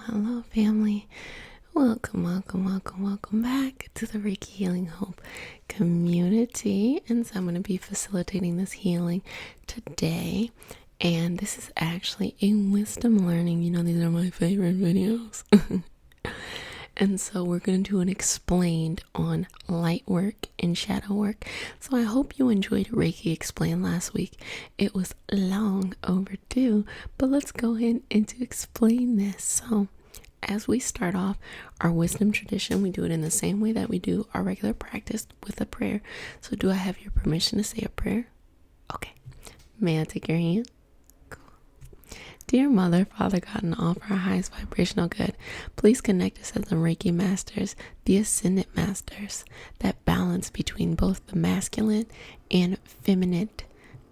Hello, family. Welcome back to the Reiki Healing Hope community. And so I'm going to be facilitating this healing today. And this is actually a wisdom learning. You know, these are my favorite videos. And so we're going to do an explained on light work and shadow work. So I hope you enjoyed Reiki Explained last week. It was long overdue, but let's go ahead and to explain this. So as we start off our wisdom tradition, we do it in the same way that we do our regular practice with a prayer. So do I have your permission to say a prayer? Okay. May I take your hand? Dear Mother, Father God, and all for our highest vibrational good, please connect us as the Reiki Masters, the Ascendant Masters, that balance between both the masculine and feminine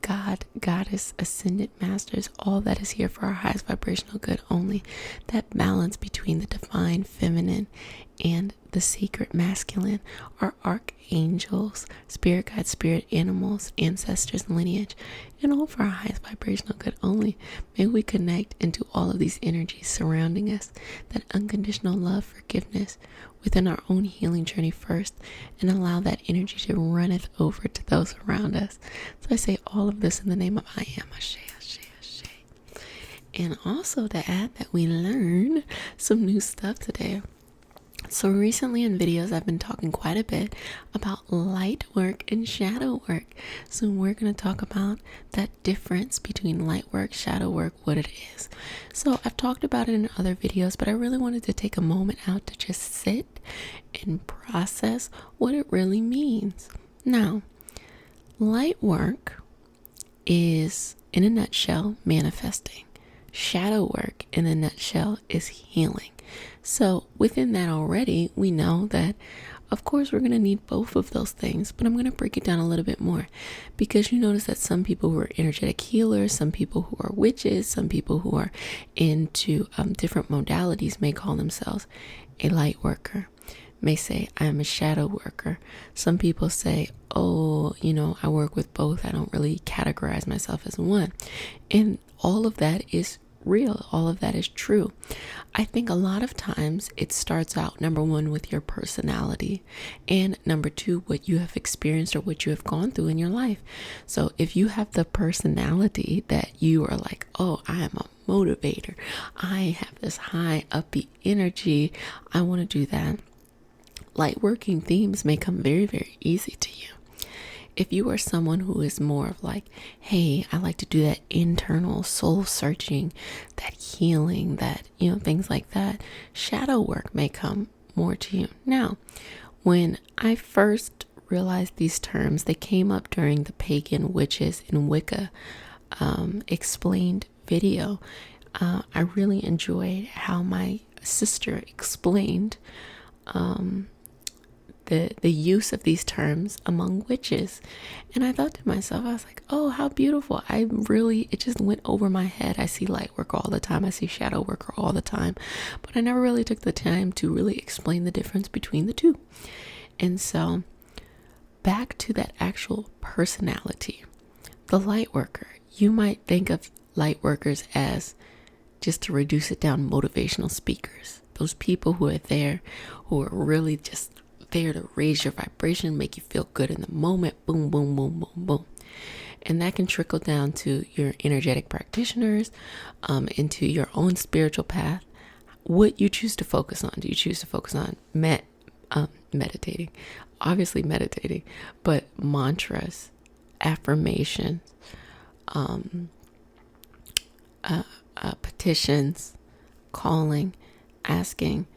God, Goddess, Ascendant Masters, all that is here for our highest vibrational good only, that balance between the divine feminine and the secret masculine, our archangels, spirit guides, spirit animals, ancestors, and lineage, and all for our highest vibrational good only. May we connect into all of these energies surrounding us, that unconditional love, forgiveness within our own healing journey first, and allow that energy to runneth over to those around us. So I say all of this in the name of I am Ashe, Ashe, Ashe. And also to add that we learn some new stuff today. So recently in videos, I've been talking quite a bit about light work and shadow work. So we're going to talk about that difference between light work, shadow work, what it is. So I've talked about it in other videos, but I really wanted to take a moment out to just sit and process what it really means. Now, light work is, in a nutshell, manifesting. Shadow work, in a nutshell, is healing. So within that already, we know that, of course, we're going to need both of those things, but I'm going to break it down a little bit more, because you notice that some people who are energetic healers, some people who are witches, some people who are into different modalities may call themselves a light worker, may say, I'm a shadow worker. Some people say, oh, I work with both. I don't really categorize myself as one. And all of that is real. All of that is true. I think a lot of times it starts out, number one, with your personality, and number two, what you have experienced or what you have gone through in your life. So if you have the personality that you are like, oh, I am a motivator, I have this high upbeat energy, I want to do that, light working themes may come very, very easy to you. If you are someone who is more of like, hey, I like to do that internal soul searching, that healing, that, things like that, shadow work may come more to you. Now, when I first realized these terms, they came up during the pagan witches in Wicca explained video. I really enjoyed how my sister explained the use of these terms among witches. And I thought to myself, I was like, oh, how beautiful. It just went over my head. I see light work all the time. I see shadow worker all the time. But I never really took the time to really explain the difference between the two. And so back to that actual personality, the light worker, you might think of light workers as, just to reduce it down, motivational speakers. Those people who are there, who are really just there to raise your vibration, make you feel good in the moment. Boom, boom, boom, boom, boom. And that can trickle down to your energetic practitioners, into your own spiritual path. What you choose to focus on. Do you choose to focus on meditating? Obviously meditating, but mantras, affirmations, petitions, calling, asking,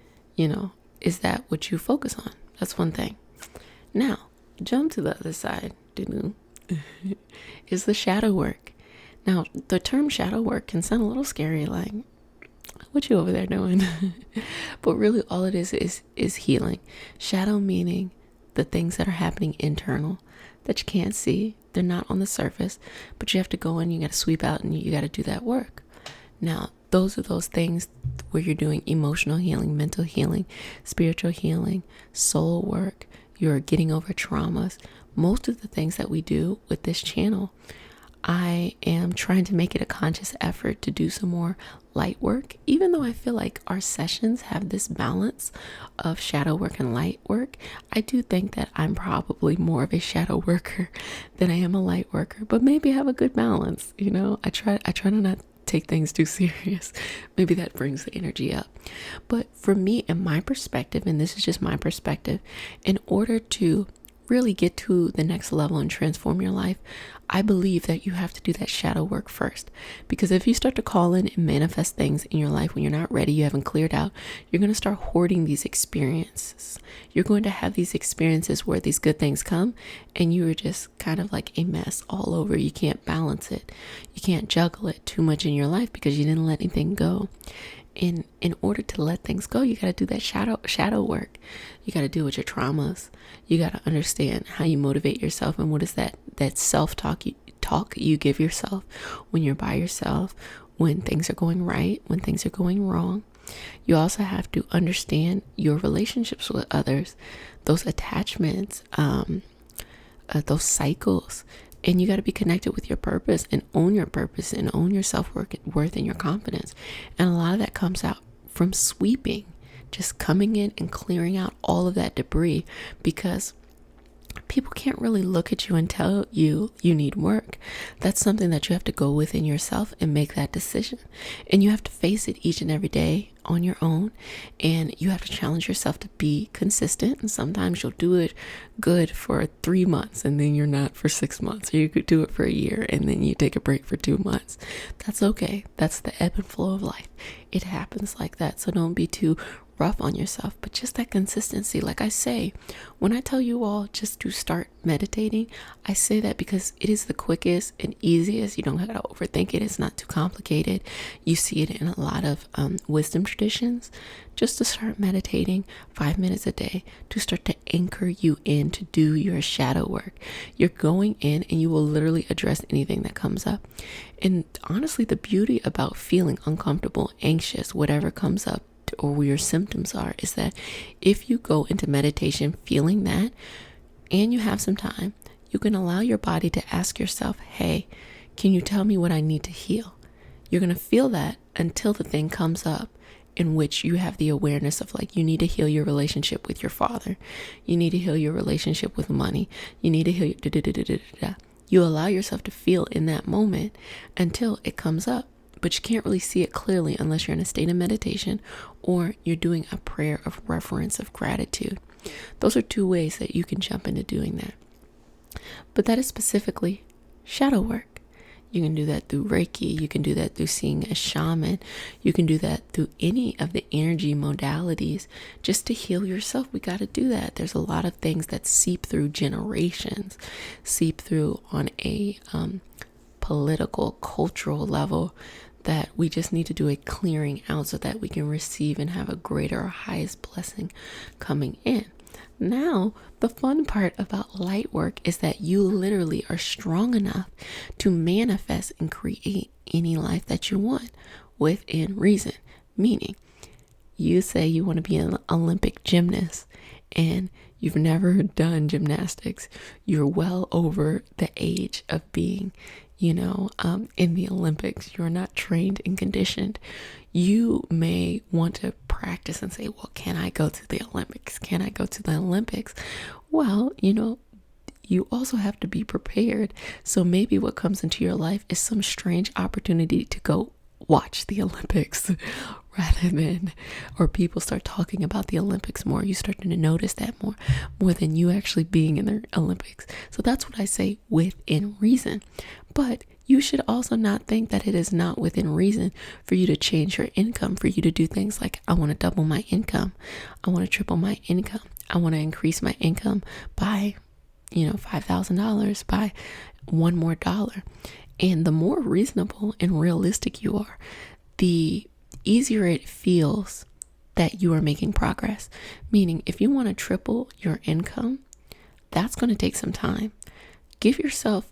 is that what you focus on? That's one thing. Now, jump to the other side, is the shadow work. Now, the term shadow work can sound a little scary, like, what you over there doing? But really all it is healing. Shadow meaning the things that are happening internal that you can't see. They're not on the surface, but you have to go in, you got to sweep out, and you got to do that work. Now, those are those things where you're doing emotional healing, mental healing, spiritual healing, soul work. You're getting over traumas. Most of the things that we do with this channel I am trying to make it a conscious effort to do some more light work, even though I feel like our sessions have this balance of shadow work and light work. I do think that I'm probably more of a shadow worker than I am a light worker, but maybe I have a good balance. I try to not take things too serious. Maybe that brings the energy up. But for me, in my perspective, and this is just my perspective, in order to really get to the next level and transform your life, I believe that you have to do that shadow work first. Because if you start to call in and manifest things in your life when you're not ready, you haven't cleared out, you're going to start hoarding these experiences. You're going to have these experiences where these good things come and you are just kind of like a mess all over. You can't balance it. You can't juggle it too much in your life because you didn't let anything go. In order to let things go, you got to do that shadow work. You got to deal with your traumas. You got to understand how you motivate yourself and what is that self-talk you give yourself when you're by yourself, when things are going right, when things are going wrong. You also have to understand your relationships with others, those attachments, those cycles. And you got to be connected with your purpose and own your purpose and own your self-worth and your confidence. And a lot of that comes out from sweeping, just coming in and clearing out all of that debris, because people can't really look at you and tell you need work. That's something that you have to go within yourself and make that decision. And you have to face it each and every day on your own. And you have to challenge yourself to be consistent. And sometimes you'll do it good for 3 months and then you're not for 6 months. Or you could do it for a year and then you take a break for 2 months. That's okay. That's the ebb and flow of life. It happens like that. So don't be too rough on yourself, but just that consistency. Like I say, when I tell you all just to start meditating, I say that because it is the quickest and easiest. You don't have to overthink it. It's not too complicated. You see it in a lot of wisdom traditions. Just to start meditating 5 minutes a day, to start to anchor you in to do your shadow work. You're going in and you will literally address anything that comes up. And honestly, the beauty about feeling uncomfortable, anxious, whatever comes up, or where your symptoms are, is that if you go into meditation feeling that and you have some time, you can allow your body to ask yourself, hey, can you tell me what I need to heal? You're going to feel that until the thing comes up in which you have the awareness of, like, you need to heal your relationship with your father. You need to heal your relationship with money. You need to heal your You allow yourself to feel in that moment until it comes up. But you can't really see it clearly unless you're in a state of meditation or you're doing a prayer of reverence, of gratitude. Those are 2 ways that you can jump into doing that. But that is specifically shadow work. You can do that through Reiki. You can do that through seeing a shaman. You can do that through any of the energy modalities just to heal yourself. We got to do that. There's a lot of things that seep through generations, seep through on a political, cultural level, that we just need to do a clearing out so that we can receive and have a greater or highest blessing coming in. Now, the fun part about light work is that you literally are strong enough to manifest and create any life that you want within reason. Meaning, you say you want to be an Olympic gymnast and you've never done gymnastics. You're well over the age of being in the Olympics. You're not trained and conditioned. You may want to practice and say, well, can I go to the Olympics? Can I go to the Olympics? Well, you also have to be prepared. So maybe what comes into your life is some strange opportunity to go watch the Olympics rather than, or people start talking about the Olympics more. You start to notice that more than you actually being in the Olympics. So that's what I say within reason. But you should also not think that it is not within reason for you to change your income, for you to do things like, I want to double my income. I want to triple my income. I want to increase my income by, $5,000, by $1 more. And the more reasonable and realistic you are, the easier it feels that you are making progress. Meaning, if you want to triple your income, that's going to take some time. Give yourself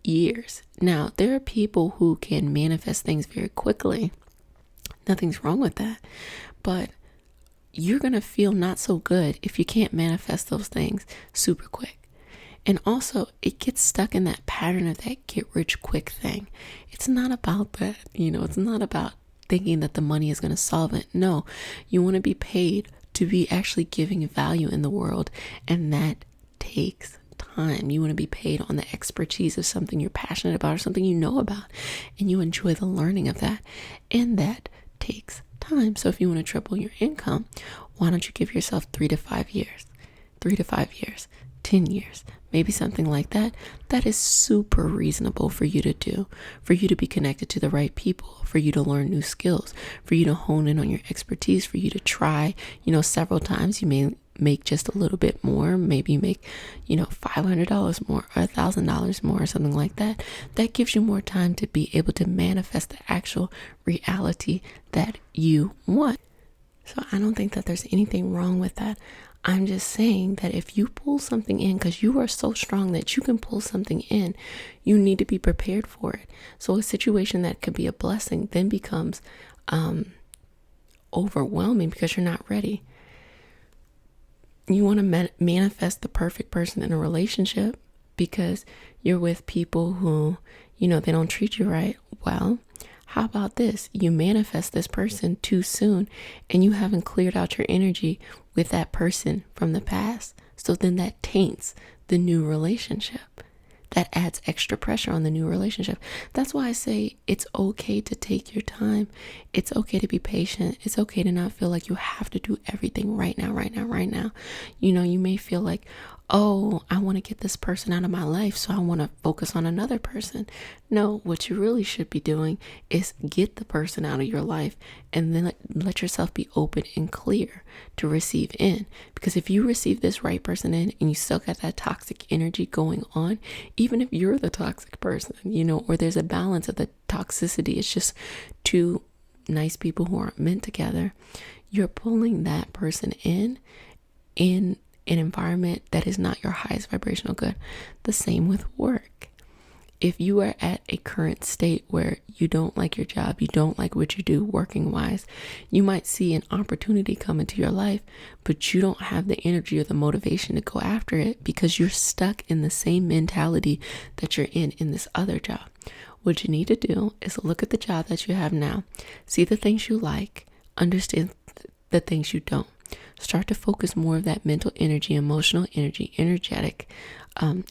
years. Now, there are people who can manifest things very quickly. Nothing's wrong with that. But you're going to feel not so good if you can't manifest those things super quick. And also, it gets stuck in that pattern of that get rich quick thing. It's not about that, it's not about thinking that the money is going to solve it. No, you want to be paid to be actually giving value in the world, and that takes time. You want to be paid on the expertise of something you're passionate about or something you know about, and you enjoy the learning of that, and that takes time. So if you want to triple your income, why don't you give yourself 3 to 5 years, 3 to 5 years, 10 years, maybe something like that. That is super reasonable for you to do, for you to be connected to the right people, for you to learn new skills, for you to hone in on your expertise, for you to try, several times. You may make just a little bit more, maybe make, $500 more or $1,000 more or something like that. That gives you more time to be able to manifest the actual reality that you want. So I don't think that there's anything wrong with that. I'm just saying that if you pull something in, because you are so strong that you can pull something in, you need to be prepared for it. So a situation that could be a blessing then becomes overwhelming because you're not ready. You want to manifest the perfect person in a relationship because you're with people who, they don't treat you right. Well, how about this? You manifest this person too soon and you haven't cleared out your energy with that person from the past. So then that taints the new relationship. That adds extra pressure on the new relationship. That's why I say it's okay to take your time. It's okay to be patient. It's okay to not feel like you have to do everything right now. You may feel like, oh, I want to get this person out of my life, so I want to focus on another person. No, what you really should be doing is get the person out of your life and then let yourself be open and clear to receive in. Because if you receive this right person in and you still got that toxic energy going on, even if you're the toxic person, or there's a balance of the toxicity, it's just two nice people who aren't meant together, you're pulling that person in an environment that is not your highest vibrational good. The same with work. If you are at a current state where you don't like your job, you don't like what you do working wise, you might see an opportunity come into your life, but you don't have the energy or the motivation to go after it because you're stuck in the same mentality that you're in this other job. What you need to do is look at the job that you have now, see the things you like, understand the things you don't. Start to focus more of that mental energy, emotional energy, energetic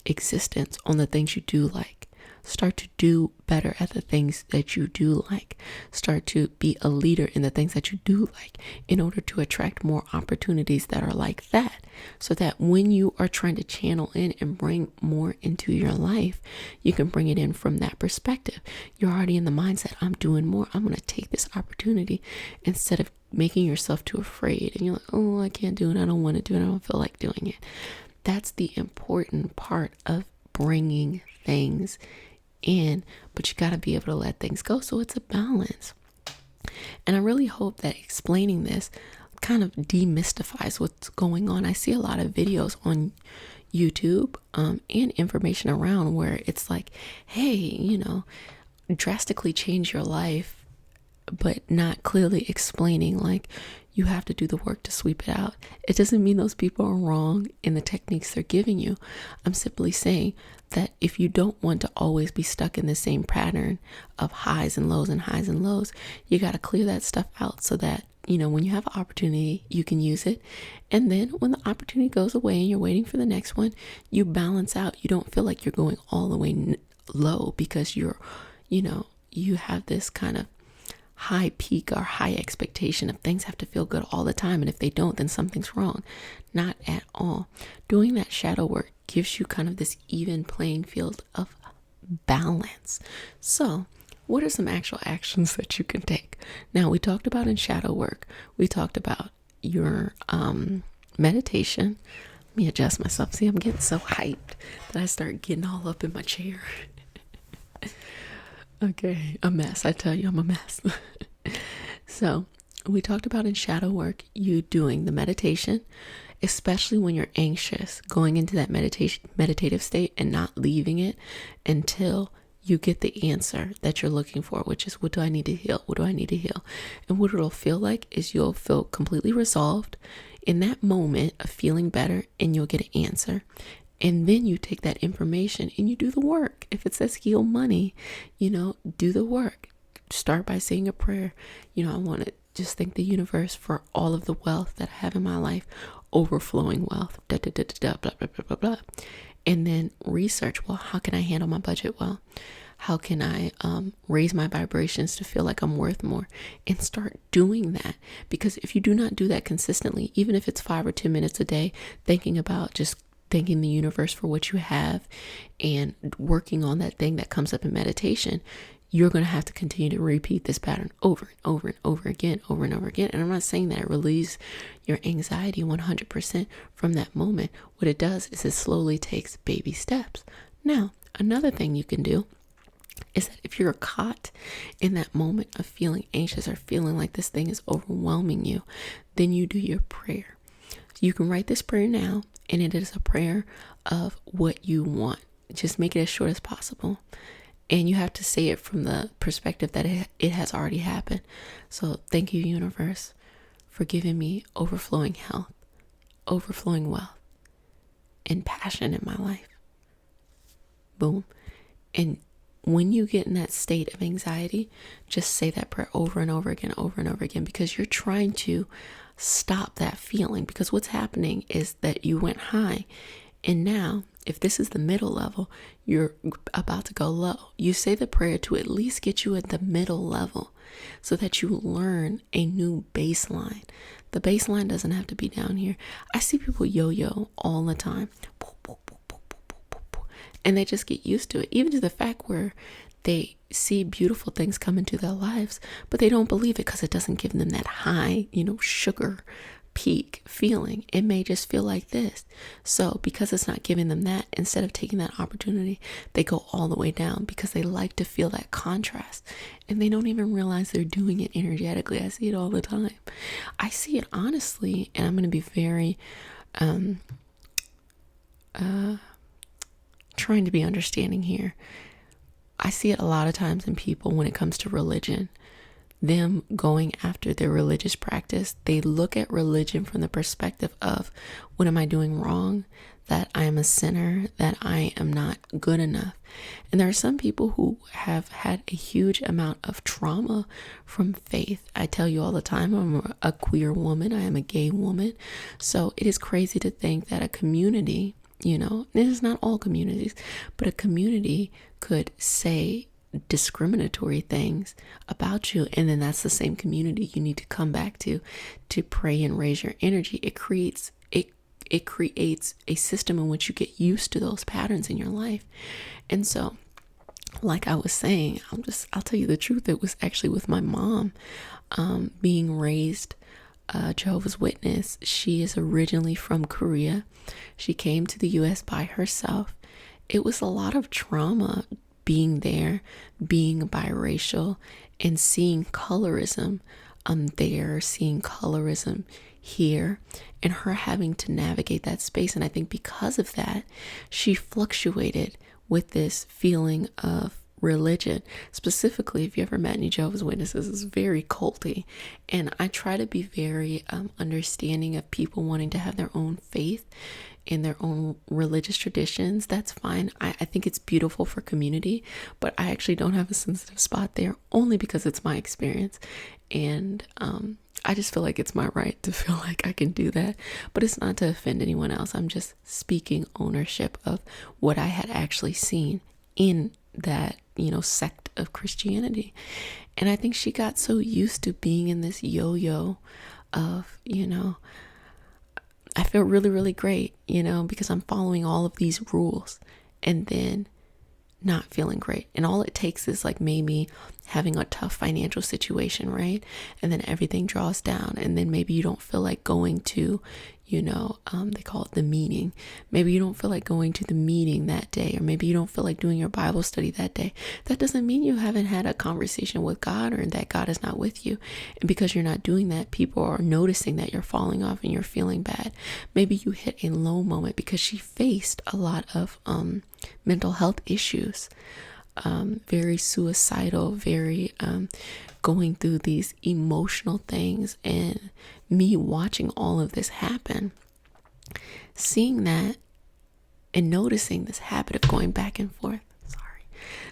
existence on the things you do like. Start to do better at the things that you do like. Start to be a leader in the things that you do like in order to attract more opportunities that are like that. So that when you are trying to channel in and bring more into your life, you can bring it in from that perspective. You're already in the mindset, I'm doing more. I'm going to take this opportunity instead of making yourself too afraid. And you're like, oh, I can't do it. I don't want to do it. I don't feel like doing it. That's the important part of bringing things in, but you got to be able to let things go. So it's a balance. And I really hope that explaining this kind of demystifies what's going on. I see a lot of videos on YouTube and information around where it's like, hey, drastically change your life, but not clearly explaining like you have to do the work to sweep it out. It doesn't mean those people are wrong in the techniques they're giving you. I'm simply saying that if you don't want to always be stuck in the same pattern of highs and lows, you got to clear that stuff out so that, when you have an opportunity, you can use it. And then when the opportunity goes away and you're waiting for the next one, you balance out. You don't feel like you're going all the way low because you have this kind of high peak or high expectation of things have to feel good all the time. And if they don't, then something's wrong. Not at all. Doing that shadow work gives you kind of this even playing field of balance. So what are some actual actions that you can take? Now, we talked about in shadow work, we talked about your meditation. Let me adjust myself. See, I'm getting so hyped that I start getting all up in my chair. Okay, a mess. I tell you, I'm a mess. So we talked about in shadow work, you doing the meditation, especially when you're anxious, going into that meditative state and not leaving it until you get the answer that you're looking for, which is, what do I need to heal? What do I need to heal? And what it'll feel like is you'll feel completely resolved in that moment of feeling better, and you'll get an answer. And then you take that information and you do the work. If it says heal money, do the work. Start by saying a prayer. I want to just thank the universe for all of the wealth that I have in my life, overflowing wealth, blah, blah, blah, blah, blah. And then research, well, how can I handle my budget well? How can I raise my vibrations to feel like I'm worth more? And start doing that. Because if you do not do that consistently, even if it's 5 or 10 minutes a day, thinking the universe for what you have and working on that thing that comes up in meditation, you're going to have to continue to repeat this pattern over and over and over again, over and over again. And I'm not saying that it relieves your anxiety 100% from that moment. What it does is it slowly takes baby steps. Now, another thing you can do is that if you're caught in that moment of feeling anxious or feeling like this thing is overwhelming you, then you do your prayer. You can write this prayer now, and it is a prayer of what you want. Just make it as short as possible. And you have to say it from the perspective that it has already happened. So thank you, universe, for giving me overflowing health, overflowing wealth, and passion in my life. Boom. And when you get in that state of anxiety, just say that prayer over and over again, because you're trying to stop that feeling. Because what's happening is that you went high, and now if this is the middle level, you're about to go low. You say the prayer to at least get you at the middle level so that you learn a new baseline. The baseline doesn't have to be down here. I see people yo-yo all the time. And they just get used to it, even to the fact where they see beautiful things come into their lives, but they don't believe it because it doesn't give them that high, sugar peak feeling. It may just feel like this. So because it's not giving them that, instead of taking that opportunity, they go all the way down because they like to feel that contrast, and they don't even realize they're doing it energetically. I see it all the time. I see it honestly, and I'm going to be very trying to be understanding here. I see it a lot of times in people when it comes to religion. Them going after their religious practice, they look at religion from the perspective of, what am I doing wrong? That I am a sinner, that I am not good enough. And there are some people who have had a huge amount of trauma from faith. I tell you all the time, I'm a queer woman, I am a gay woman. So it is crazy to think that a community, this is not all communities, but a community could say discriminatory things about you, and then that's the same community you need to come back to pray and raise your energy. It creates a system in which you get used to those patterns in your life. And so, like I was saying, I'll tell you the truth, it was actually with my mom being raised Jehovah's Witness. She is originally from Korea. She came to the US by herself. It was a lot of trauma being there, being biracial, and seeing colorism there, seeing colorism here, and her having to navigate that space. And I think because of that, she fluctuated with this feeling of religion. Specifically, if you ever met any Jehovah's Witnesses, it's very culty. And I try to be very understanding of people wanting to have their own faith in their own religious traditions. That's fine. I think it's beautiful for community, but I actually don't have a sensitive spot there, only because it's my experience. And I just feel like it's my right to feel like I can do that, but it's not to offend anyone else. I'm just speaking ownership of what I had actually seen in that, sect of Christianity. And I think she got so used to being in this yo-yo of, I feel really, really great, because I'm following all of these rules, and then not feeling great. And all it takes is like maybe having a tough financial situation, right? And then everything draws down, and then maybe you don't feel like going to, they call it the meeting. Maybe you don't feel like going to the meeting that day, or maybe you don't feel like doing your Bible study that day. That doesn't mean you haven't had a conversation with God, or that God is not with you. And because you're not doing that, people are noticing that you're falling off and you're feeling bad. Maybe you hit a low moment because she faced a lot of mental health issues, very suicidal, very going through these emotional things. And me watching all of this happen, seeing that And noticing this habit of going back and forth,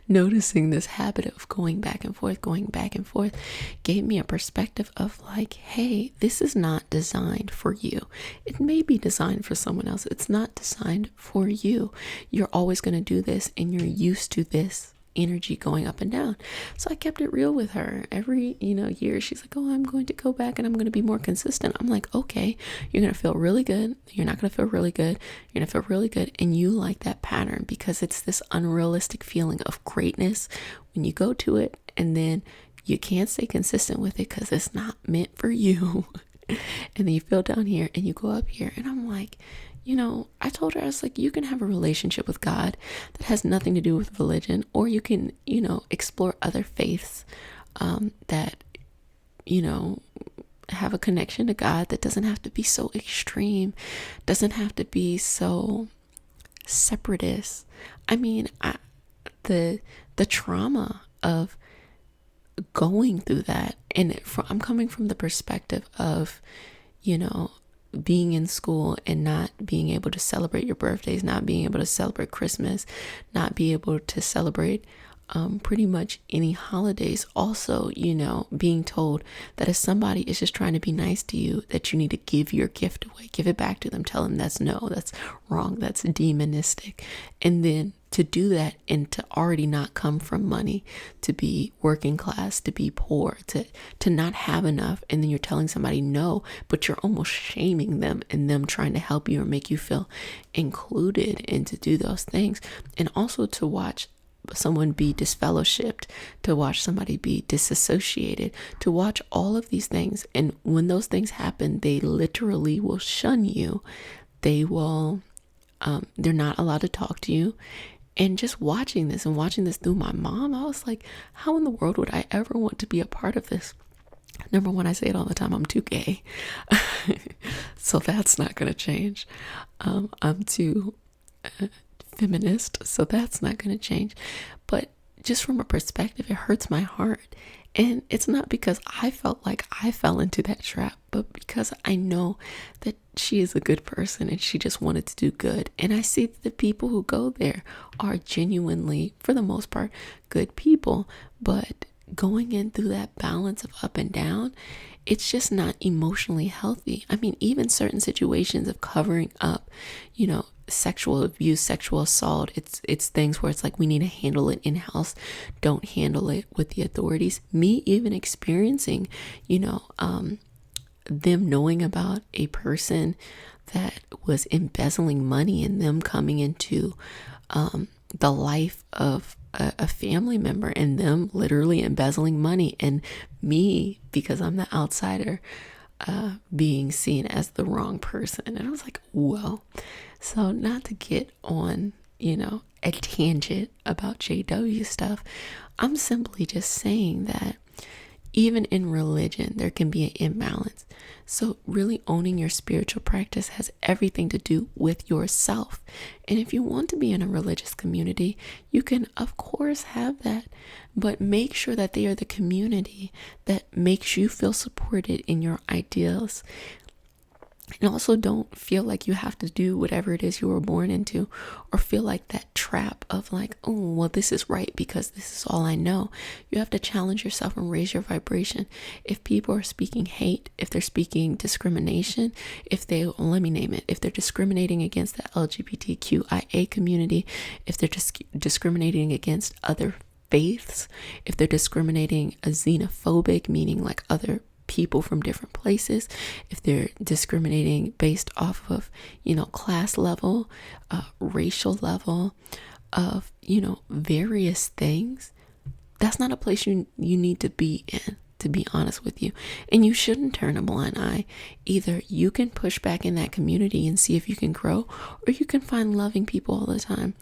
noticing this habit of going back and forth gave me a perspective of like, hey, this is not designed for you. It may be designed for someone else. It's not designed for you. You're always going to do this, and you're used to this energy going up and down. So I kept it real with her. Every year she's like, oh, I'm going to go back and I'm going to be more consistent. I'm like, okay, you're going to feel really good, you're not going to feel really good, you're going to feel really good. And you like that pattern because it's this unrealistic feeling of greatness when you go to it, and then you can't stay consistent with it because it's not meant for you. And then you feel down here and you go up here. And I'm like, I told her, I was like, you can have a relationship with God that has nothing to do with religion, or you can, explore other faiths that, have a connection to God that doesn't have to be so extreme, doesn't have to be so separatist. I mean, the trauma of going through that, and I'm coming from the perspective of, being in school and not being able to celebrate your birthdays, not being able to celebrate Christmas, not be able to celebrate pretty much any holidays. Also, being told that if somebody is just trying to be nice to you, that you need to give your gift away, give it back to them, tell them that's wrong, that's demonistic. And then to do that, and to already not come from money, to be working class, to be poor, to not have enough, and then you're telling somebody no, but you're almost shaming them and them trying to help you or make you feel included, and to do those things. And also to watch someone be disfellowshipped, to watch somebody be disassociated, to watch all of these things. And when those things happen, they literally will shun you. They will, they're not allowed to talk to you. And just watching this through my mom, I was like, how in the world would I ever want to be a part of this? Number one, I say it all the time, I'm too gay. So that's not going to change. I'm too feminist, so that's not going to change. But just from a perspective, it hurts my heart. And it's not because I felt like I fell into that trap, but because I know that she is a good person and she just wanted to do good. And I see that the people who go there are genuinely, for the most part, good people. But going in through that balance of up and down, it's just not emotionally healthy. I mean, even certain situations of covering up, sexual abuse, sexual assault, it's things where it's like, we need to handle it in-house, don't handle it with the authorities. Me even experiencing, them knowing about a person that was embezzling money, and them coming into the life of a family member, and them literally embezzling money, and me, because I'm the outsider, being seen as the wrong person. And I was like, whoa. So not to get on, a tangent about JW stuff, I'm simply just saying that even in religion, there can be an imbalance. So really owning your spiritual practice has everything to do with yourself. And if you want to be in a religious community, you can, of course, have that. But make sure that they are the community that makes you feel supported in your ideals. And also don't feel like you have to do whatever it is you were born into, or feel like that trap of like, oh, well, this is right because this is all I know. You have to challenge yourself and raise your vibration. If people are speaking hate, if they're speaking discrimination, if let me name it, if they're discriminating against the LGBTQIA community, if they're just discriminating against other faiths, if they're discriminating xenophobic, meaning like other people from different places, if they're discriminating based off of, class level, racial level, of, various things, that's not a place you need to be in, to be honest with you. And you shouldn't turn a blind eye. Either you can push back in that community and see if you can grow, or you can find loving people all the time.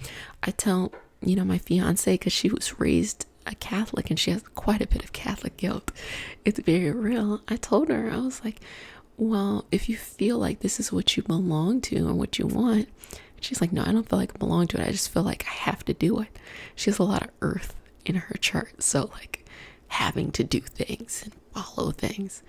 I tell, my fiance, because she was raised a Catholic and she has quite a bit of Catholic guilt. It's very real. I told her, I was like, well, if you feel like this is what you belong to and what you want. She's like, no, I don't feel like I belong to it. I just feel like I have to do it. She has a lot of earth in her chart. So like, having to do things and follow things.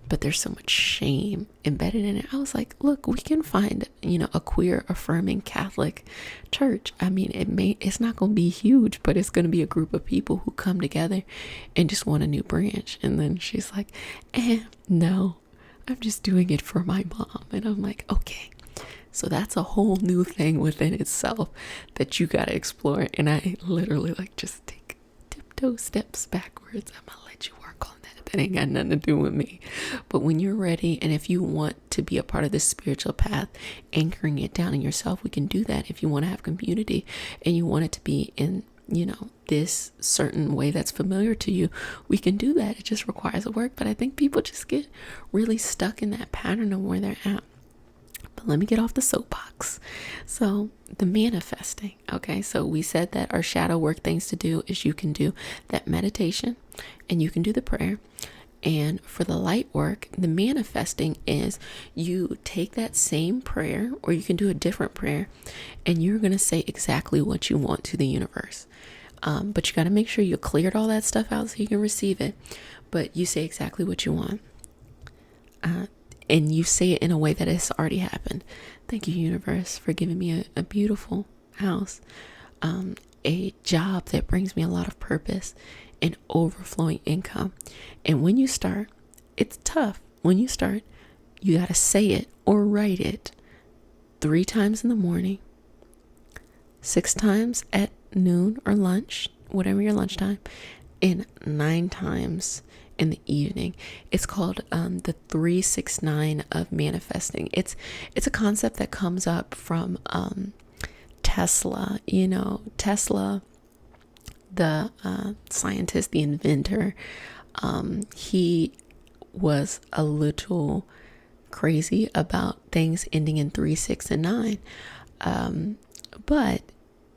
But there's so much shame embedded in it. I was like, look, we can find, a queer affirming Catholic church. I mean, it's not going to be huge, but it's going to be a group of people who come together and just want a new branch. And then she's like, no, I'm just doing it for my mom. And I'm like, okay. So that's a whole new thing within itself that you got to explore. And I literally just take tiptoe steps backwards. I'm going to let you work on that. That ain't got nothing to do with me. But when you're ready, and if you want to be a part of this spiritual path, anchoring it down in yourself, we can do that. If you want to have community and you want it to be in, this certain way that's familiar to you, we can do that. It just requires a work. But I think people just get really stuck in that pattern of where they're at. But let me get off the soapbox. So the manifesting, okay, so we said that our shadow work things to do is you can do that meditation and you can do the prayer. And for the light work, the manifesting is you take that same prayer, or you can do a different prayer, and you're going to say exactly what you want to the universe. But you got to make sure you cleared all that stuff out so you can receive it. But you say exactly what you want. And you say it in a way that it's already happened. Thank you, universe, for giving me a beautiful house, a job that brings me a lot of purpose and overflowing income. And when you start, it's tough. When you start, you got to say it or write it 3 times in the morning, 6 times at noon or lunch, whatever your lunchtime, and 9 times in the evening. It's called the 369 of manifesting. It's a concept that comes up from Tesla. Tesla, the scientist, the inventor, he was a little crazy about things ending in 3, 6, and 9. But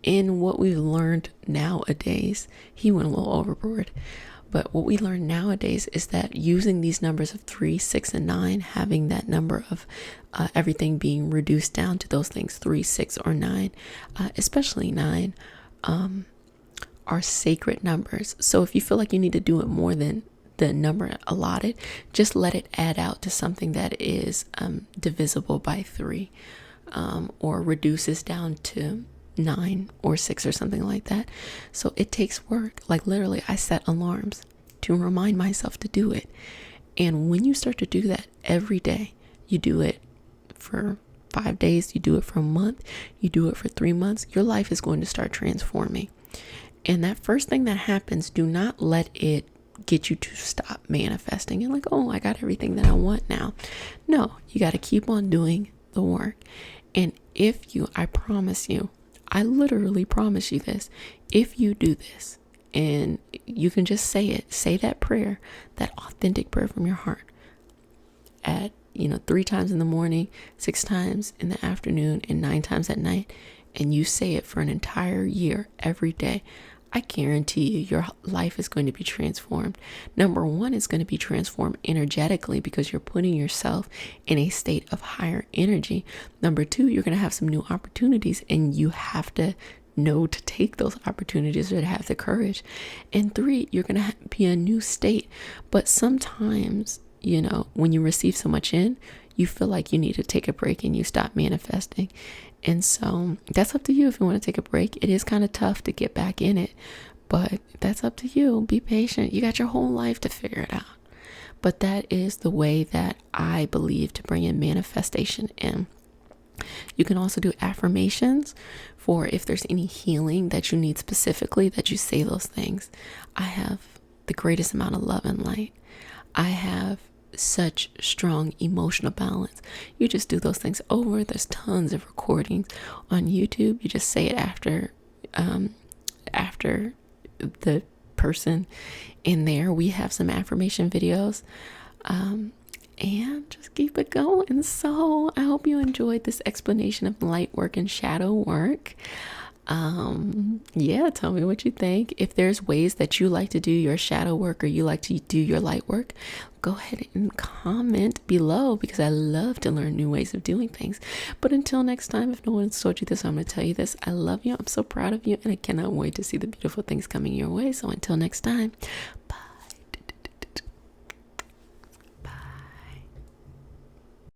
in what we've learned nowadays, he went a little overboard. But what we learn nowadays is that using these numbers of 3, 6, and 9, having that number of everything being reduced down to those things, 3, 6, or 9, especially 9, are sacred numbers. So if you feel like you need to do it more than the number allotted, just let it add out to something that is divisible by 3, or reduces down to 9 or 6 or something like that. So it takes work. Like literally, I set alarms to remind myself to do it. And when you start to do that every day, you do it for 5 days, you do it for a month, you do it for 3 months, your life is going to start transforming. And that first thing that happens, do not let it get you to stop manifesting. You're like, oh, I got everything that I want now. No, you got to keep on doing the work. And I promise you, I literally promise you this, if you do this, and you can just say that prayer, that authentic prayer from your heart at, 3 times in the morning, 6 times in the afternoon, and 9 times at night, and you say it for an entire year, every day, I guarantee you your life is going to be transformed. Number 1, it's going to be transformed energetically because you're putting yourself in a state of higher energy. Number 2, you're going to have some new opportunities, and you have to know to take those opportunities or to have the courage. And 3, you're going to be a new state. But sometimes, when you receive so much in, you feel like you need to take a break and you stop manifesting. And so that's up to you if you want to take a break. It is kind of tough to get back in it, but that's up to you. Be patient. You got your whole life to figure it out. But that is the way that I believe to bring in manifestation in. You can also do affirmations for if there's any healing that you need specifically, that you say those things. I have the greatest amount of love and light. I have such strong emotional balance. You just do those things over. There's tons of recordings on YouTube. You just say it after the person in there. We have some affirmation videos, and just keep it going. So I hope you enjoyed this explanation of light work and shadow work. Tell me what you think. If there's ways that you like to do your shadow work or you like to do your light work, go ahead and comment below, because I love to learn new ways of doing things. But until next time, if no one's told you this, I'm going to tell you this. I love you. I'm so proud of you, and I cannot wait to see the beautiful things coming your way. So until next time, bye.